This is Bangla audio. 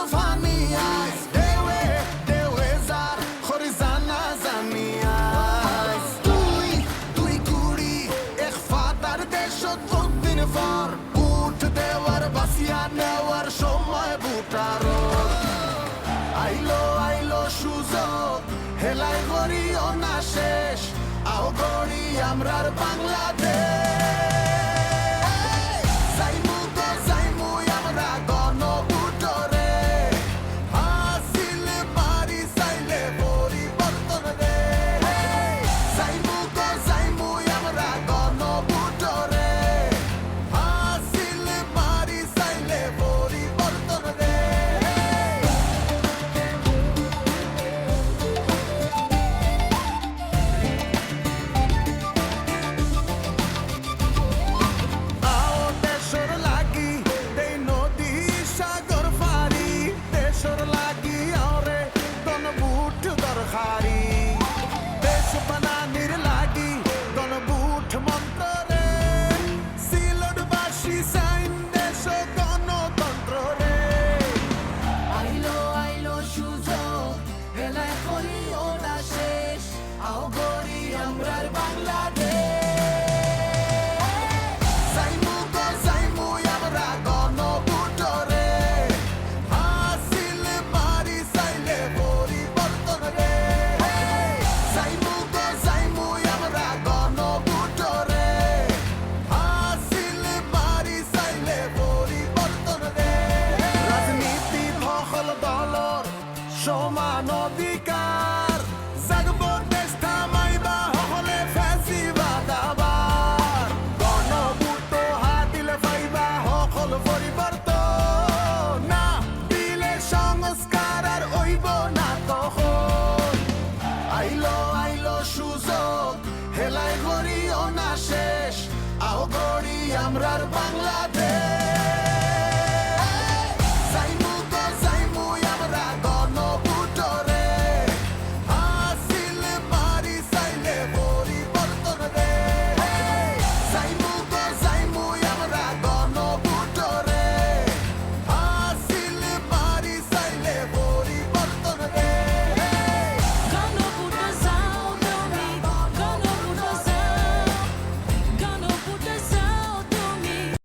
তুফানি আইস দেওয়ে দেওয়ে যার খরিজানা জানি আইস তুই কুড়ি এক ফাতার দেশত কতদিন পর বুট দেওয়ার বাসিয়া নেওয়ার সময় বুটার আইলো সুযোগ হেলাই গড়িও না শেষ আও গড়ি আমরার বাংলাদেশ সমান অধিকার জাগব দেশ থামাইবা হলে ফ্যাসিবাদ আবার গণভোট হাতিলে পাইবা সকল পরিবর্তন না দিলে সংস্কার আর হইব না তখন আইলো সুযোগ হেলাই গড়িও না শেষ আও গড়ি আমরার বাংলাদেশ